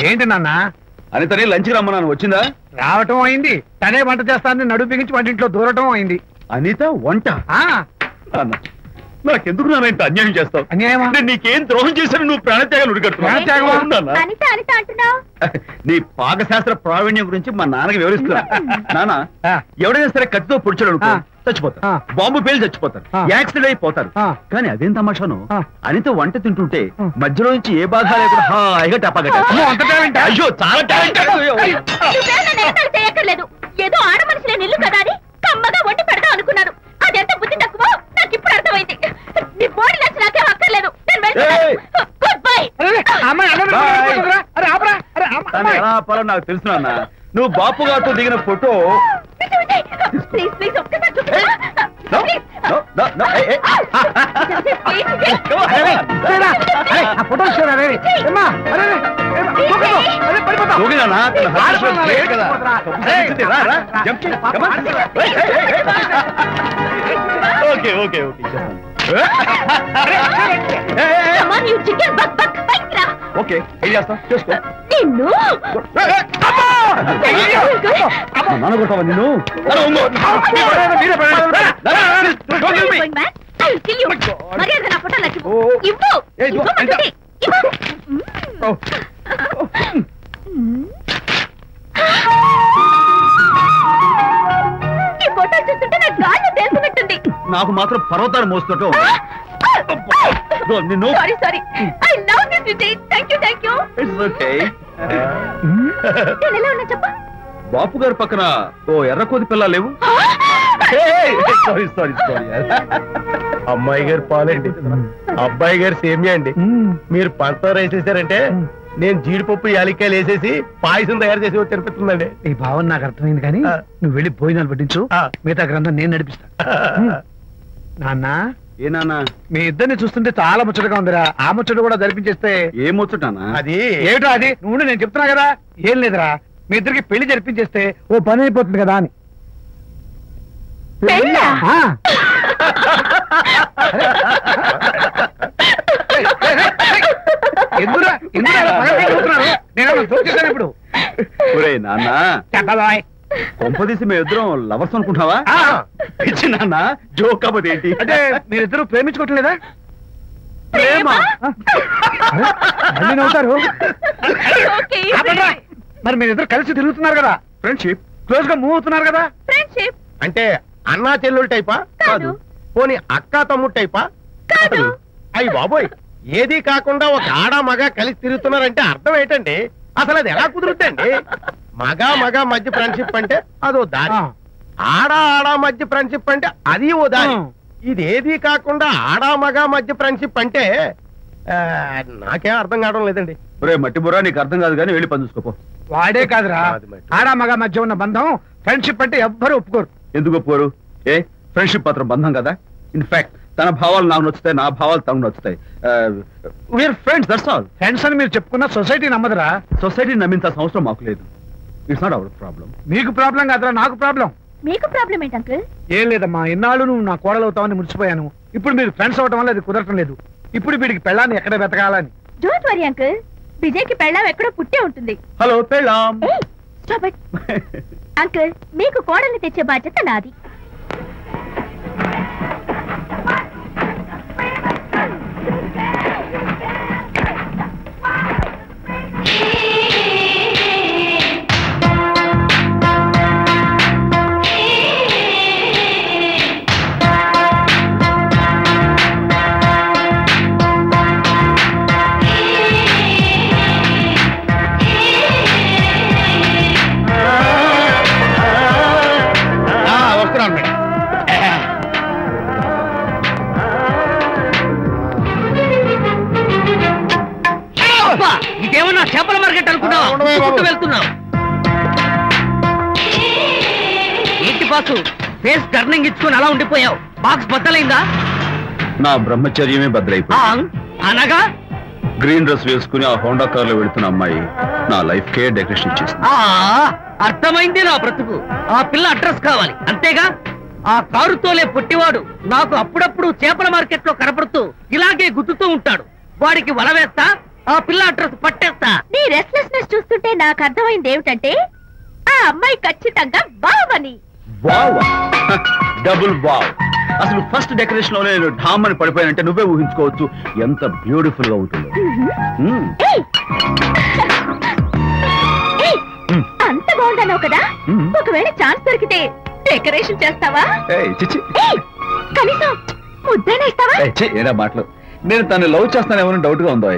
ఏంటి నాన్న? అనితని లంచ్కి రమ్మన్నాను, వచ్చిందా? రావటం అయింది, తనే వంట చేస్తానని నడుపు బిగించి వంటింట్లో దూరటం అయింది. అనిత వంట? నాకెందుకు నాన్న ఇంత అన్యాయం చేస్తావు? అన్యాయమా? నీకేం ద్రోహం చేశాను? నువ్వు ప్రాణత్యాగాలు నీ పాకశాస్త్ర ప్రావీణ్యం గురించి మా నాన్నకి వివరిస్తున్నా. నాన్న, ఎవడైనా సరే కత్తితో పొడిచాడు చచ్చిపోతారు, బాంబు పేలు చచ్చిపోతారు, యాక్సిడెంట్ అయిపోతారు. కానీ అదేం తమాషాను, అనిత వంట తింటుంటే మధ్యలో నుంచి ఏ బాధ లేకుండా హాయిగా టపాగట. అయ్యో చాలా టాలెంట్. ఏదో ఆడ మనిషి నేను ఇల్లు కదా అని కమ్మగా వండి పెడతా అనుకున్నాను. అదెంత బుద్ధి తక్కువ నాకు ఇప్పుడు అర్థమైంది. నీ బాడీ నచ్చి నాకేం అక్కర్లేదు. Good bye. ఎలా ఆపాలో నాకు తెలుసు నాన్న. నువ్వు బాపు గారితో దిగిన photo okay okay okay okay ఏం చేస్తాం చేసుకో. నానగొట్టావా నిన్ను? నాకు మాత్రం పర్వతాలు మోస్తుంటావు నిన్ను. బాపు గారి పక్కన ఓ ఎర్రకోతి పిల్ల లేవు? అమ్మాయి గారు పాలండి, అబ్బాయి గారు సేమియా అండి. మీరు పంచదార వేసేసారంటే నేను జీడిపప్పు యాలిక్కాయలు వేసేసి పాయసం తయారు చేసి తినిపిస్తుందండి. ఈ భావన నాకు అర్థమైంది, కానీ నువ్వు వెళ్ళి భోజనాలు పట్టించు, మిగతా గ్రంథం నేను నడిపిస్తా. నాన్న, ఏ నాన్న, మీ ఇద్దరిని చూస్తుంటే చాలా ముచ్చటగా ఉందిరా. ఆ ముచ్చట కూడా జరిపించేస్తే. ఏ ముచ్చటానా? అది ఏమిటో అది నువ్వు నేను చెప్తున్నా కదా. ఏం లేదురా, మీ ఇద్దరికి పెళ్లి జరిపించేస్తే ఓ పని అయిపోతుంది కదా అని. ఇప్పుడు నాన్న కొంపదీసి మేము ఇద్దరం లవర్స్ అనుకుంటావా? పిచ్చి నాన్న, జోక్ కాబట్టి ఏంటి? అంటే మీరిద్దరు ప్రేమించుకోవట్లేదా? ప్రేమ నవ్వుతారు. మరి మీరిద్దరు కలిసి తిరుగుతున్నారు కదా. ఫ్రెండ్షిప్. క్లోజ్ గా మూవ్ అవుతున్నారు కదా. ఫ్రెండ్షిప్ అంటే అన్నా చెల్లెలు టైపా? కాదు. పోనీ అక్కా తమ్ముడు టైపా? కాదు. అయ్యి బాబోయ్, ఏది కాకుండా ఒక ఆడ మగ కలిసి తిరుగుతున్నారంటే అర్థం ఏంటండి? అసలు అది ఎలా కుదురుద్దండి? మగ మగ మధ్య ఫ్రెండ్షిప్ అంటే అదో దారి, ఆడ ఆడ మధ్య ఫ్రెండ్షిప్ అంటే అది ఓ దారి. ఇదేది కాకుండా ఆడ మగ మధ్య ఫ్రెండ్షిప్ అంటే నాకేం అర్థం కావడం లేదండి. మట్టి బుర్రా, నీకు అర్థం కాదు కానీ వెళ్ళి పని చూసుకోపో. వాడే కాదురా, ఆడ మగ మధ్య ఉన్న బంధం ఫ్రెండ్షిప్ అంటే ఎవ్వరు ఒప్పుకోరు. ఎందుకు ఒప్పుకోరు? ఫ్రెండ్షిప్ మాత్రం బంధం కదా. ఇన్ఫాక్ట్ తన భావాలు నాకు నచ్చుతాయి, నా భావాలు తనకు నచ్చుతాయి. We are friends, that's all. Friends అని మీరు చెప్పుకున్న సొసైటీ నమ్మదురా. సొసైటీ నమ్మించాల్సిన అవసరం మాకు లేదు. It's not our problem. మీకు ప్రాబ్లం కాదురా, నాకు ప్రాబ్లం. మీకు ప్రాబ్లం ఏంటి అంకుల్? ఏం లేదమ్మా, ఇన్నాళ్ళు నువ్వు నా కోడలు అవుతావని మురిసిపోయాను. ఇప్పుడు మీరు ఫ్రెండ్స్ అవడం వల్ల అది కుదరటం లేదు. ఇప్పుడు వీడికి పెళ్ళాన్ని ఎక్కడ వెతకాలని. డోంట్ వరీ అంకుల్, విజయ్ కి పెళ్ళాం ఎక్కడో పుట్టే ఉంటుంది. హలో పెళ్ళాం. అంకుల్, మీకు కోడల్ని తెచ్చే బాధ్యత నాది. ఇదేమన్నా చేపల మార్కెట్ అనుకున్నావా? వెళ్తున్నావు ఏంటి బాసు? ఫేస్ టర్నింగ్ ఇచ్చుకొని అలా ఉండిపోయావు. బాక్స్ బద్దలైందా? నా బ్రహ్మచర్యమే బద్దలైపోయింది. అనగా గ్రీన్ డ్రెస్ వేసుకుని ఆ హోండా కార్ లో వెళుతున్న అమ్మాయి నా లైఫ్ కే డెకరేషన్ ఇచ్చేసింది. అర్థమైంది నా బ్రతుకు. ఆ పిల్ల అడ్రస్ కావాలి అంతేగా. ఆ కారుతోలే పొట్టివాడు నాకు అప్పుడప్పుడు చేపల మార్కెట్ లో కనపడుతూ ఇలాగే గుద్దుతూ ఉంటాడు. వాడికి వల వేస్తా, ఆ పిల్ల అడ్రస్ పట్టేస్తా. చెప్తా. నీ రెస్ట్లెస్నెస్ చూస్తుంటే నాకు అర్థమైంది ఏమిటంటే ఆ అమ్మాయి ఖచ్చితంగా బావని. Wow, double wow. అసలు ఫస్ట్ డెకరేషన్ లోనే నేను ఢామ్ అని పడిపోయానంటే నువ్వే ఊహించుకోవచ్చు ఎంత బ్యూటిఫుల్ గా ఉంటుందో. అంత బాగుందన్నావు కదా, ఒకవేళ ఛాన్స్ దొరికితే డెకరేషన్ చేస్తావా? కనీసం ముద్దైనా ఇస్తావా? ఏడా మాటలు. నేను తను లవ్ చేస్తానేమో డౌట్ గా ఉందో.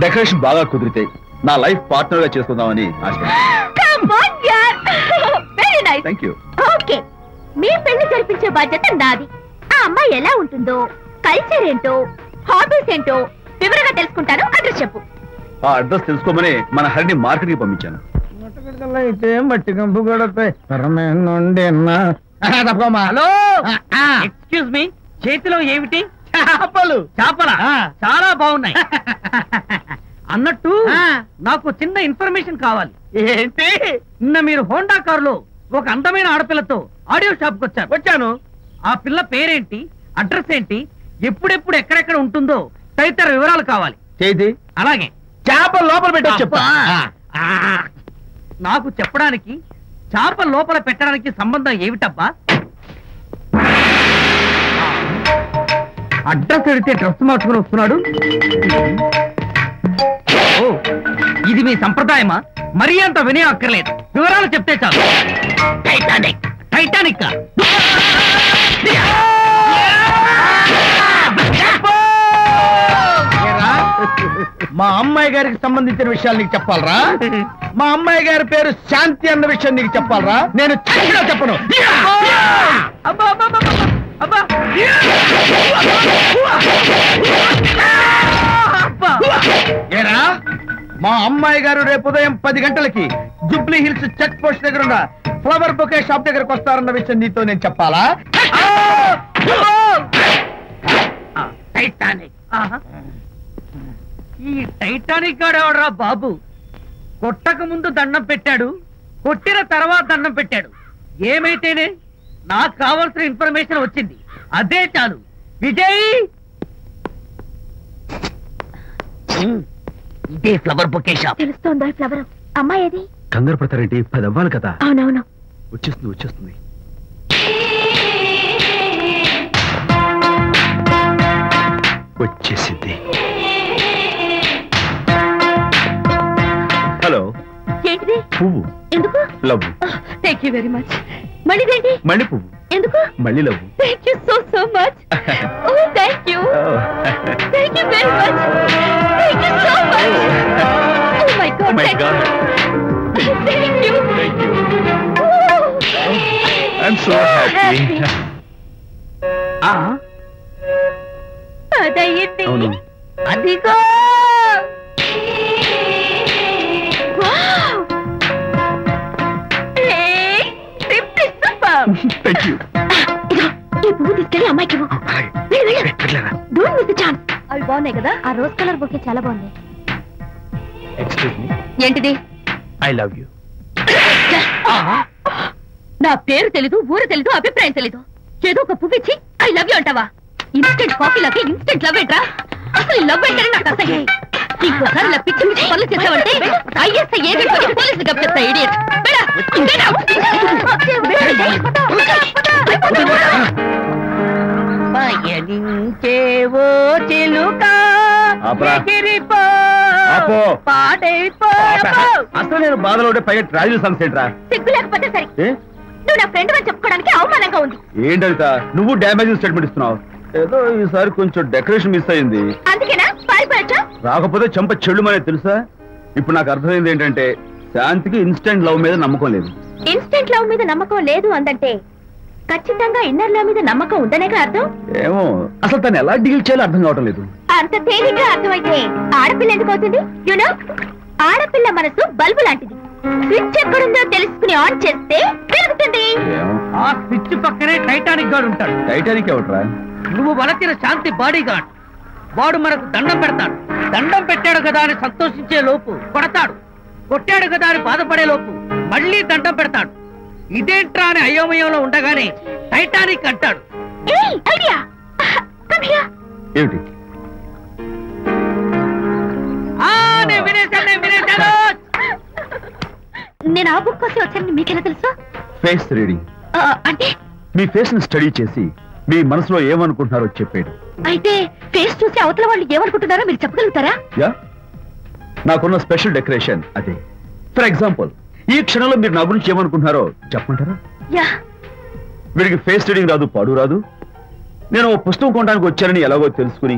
డెకరేషన్ బాగా కుదిరితే నా లైఫ్ పార్ట్నర్ గా చేసుకుందామని ఓకే, మీ పెళ్లి జరిపించే బాధ్యత నాది. ఆ అమ్మాయి ఎలా ఉంటుందో, కల్చర్ ఏంటో, హాబీస్ ఏంటో వివరంగా తెలుసుకుంటాను. అడ్రస్ చెప్పు. ఆ అడ్రస్ తెలుసుకోమని మన హరిని మార్కెట్ కి పంపించాను. అయితే మట్టి కంపు కూడా హలో, ఎక్స్క్యూజ్ మీ, చేతిలో ఏమిటి? చేపలు. చేపలా? చాలా బాగున్నాయి. అన్నట్టు నాకు చిన్న ఇన్ఫర్మేషన్ కావాలి. ఏంటి? నిన్న మీరు హోండా కారులో ఒక అందమైన ఆడపిల్లతో ఆడియో షాప్ కు వచ్చాను. ఆ పిల్ల పేరేంటి, అడ్రస్ ఏంటి, ఎప్పుడెప్పుడు ఎక్కడెక్కడ ఉంటుందో తదితర వివరాలు కావాలి. చేతి అలాగే చేపలు లోపల పెట్టచ్చు చెప్తా. నాకు చెప్పడానికి చేప లోపల పెట్టడానికి సంబంధం ఏమిటబ్బా? అడ్రస్ అడిగితే డ్రెస్ మార్చుకుని వస్తున్నాడు. ఓ, ఇది మీ సంప్రదాయమా? మరీ అంత వినయం అక్కర్లేదు, వివరాలు చెప్తే చాలు. టైటానిక్. టైటానిక్ మా అమ్మాయి గారికి సంబంధించిన విషయాలు నీకు చెప్పాలరా? మా అమ్మాయి గారి పేరు శాంతి అన్న విషయం నీకు చెప్పాలరా? నేను చెప్పను. ఏరా, మా అమ్మాయి గారు రేపు ఉదయం 10 గంటలకి జూబ్లీ హిల్స్ చెక్ పోస్ట్ దగ్గర ఉన్న ఫ్లవర్ బొకే షాప్ దగ్గరకు వస్తారన్న విషయం నీతో నేను చెప్పాలా? టైటానిక్. ఈ టైటానిక్ గాడెవడరా బాబు? కొట్టక ముందు దండం పెట్టాడు, కొట్టిన తర్వాత దండం పెట్టాడు. ఏమైతేనే నాకు కావాల్సిన ఇన్ఫర్మేషన్ వచ్చింది, అదే చాలు. విజయ్, ఇదే ఫ్లవర్ బొకే షాప్. తెలుస్తోందా ఫ్లవర్? అమ్మాయి ఏది? కంగారు పడతారేంటి? 10 అవ్వాలి కదా. అవునవును, వచ్చేస్తుంది వచ్చేస్తుంది. వచ్చేసింది. హలో. ఏంటిది? పువ్వు. ఎందుకు? Love. Thank you very much. మళ్ళీదేంటి? మళ్ళీ పువ్వు. ఎందుకు? మళ్ళీ love. Thank you so much. Oh thank you. Thank you very much. Thank you so much. Oh my god. My god. Thank you. Thank you. I am so happy. అదయ్యింది. అవును. అదిగో. Thank you. ఈ పువ్వు తీసుకెళ్ళి అమ్మాయికి don't miss the chance. అవి బాగున్నాయి కదా? ఆ రోజ్ కలర్ బొకే చాలా బాగుంది. Excuse me. ఏంటిది? I love you. నా పేరు తెలీదు, ఊరు తెలీదు, అభిప్రాయం తెలీదు. ఏదో ఒక పువ్వు ఇచ్చి ఐ లవ్ యూ అంటావా? ఇన్స్టెంట్ కాఫీలకి ఇన్స్టెంట్ లవ్ ఏంట్రా? అసలు లవ్ ఏంటని నాకు అసహ్యం. ఇంకోసారి ఇలా పిచ్చి పిచ్చి పనులు చేసావంటే ఐఎస్ఐ ఏజెంట్ వచ్చి పోలీసులు గప్పిస్తా. ఇడియట్. పయనించేవో చిలుక అసలు నేను బాధలో ఉంటే పైగా ట్రాజడీ సన్సెట్ రా. సిగ్గు లేకపోతే సరే, నువ్వు నా ఫ్రెండ్ అని చెప్పుకోవడానికి అవమానంగా ఉంది. ఏంటంటే నువ్వు డ్యామేజింగ్ స్టేట్మెంట్ ఇస్తున్నావు. ఏదో ఈసారి కొంచెం డెకరేషన్ మిస్ అయింది. అందుకేనా పారిపోయా? రాకపోతే చెంప చెడు అనేది తెలుసా? ఇప్పుడు నాకు అర్థమైంది ఏంటంటే శాంతికి ఇన్స్టెంట్ లవ్ మీద నమ్మకం లేదు. ఇన్స్టెంట్ లవ్ మీద నమ్మకం లేదు అందంటే ఖచ్చితంగా ఇన్నర్ లవ్ మీద నమ్మకం ఉందనేగా అర్థం. ఏమో అసలు తను ఎలా డీల్ చేయాలో అర్థం కావటం లేదు. అంత తేలిగ్గా అర్థమైతే ఆడపిల్ల ఎందుకు అవుతుంది? యూనో, ఆడపిల్ల మనసు బల్బు లాంటిది. స్విచ్ ఎక్కడుందో తెలుసుకుని ఆన్ చేస్తే పెరుగుతుంది. ఆ స్విచ్ పక్కనే టైటానిక్ గార్డ్ ఉంటాడు. టైటానిక్ ఎవట్రా? నువ్వు వలచిన శాంతి బాడీ గార్డ్. వాడు మనకు దండం పెడతాడు. దండం పెట్టాడు కదా అని సంతోషించే లోపు కొడతాడు. కొట్టాడు కదా అని బాధపడే లోపు మళ్ళీ దండం పెడతాడు. ఇదేంట్రా అని అయోమయంలో ఉండగానే టైటానిక్ అంటాడు. ఏమిటి? నేను వినేశాను. నేను ఆ బుక్ కోసం వచ్చానని మీకెలా తెలుసు? ఫేస్ రీడింగ్ అంటే మీ ఫేస్ ని స్టడీ చేసి మీ మనసులో ఏమనుకుంటున్నారో చెప్పేది. అయితే ఫేస్ చూసి అవతల వాళ్ళు ఏమనుకుంటున్నారో మీరు చెప్పగలుగుతారా? యా, నాకున్న స్పెషల్ డెకరేషన్ అదే. ఫర్ ఎగ్జాంపుల్, ఈ క్షణంలో మీరు నా గురించి ఏమనుకుంటున్నారో చెప్పమంటారా? యా. వీడికి ఫేస్ రీడింగ్ రాదు, పాడు రాదు. నేను ఓ పుస్తకం కొనడానికి వచ్చానని ఎలాగో తెలుసుకుని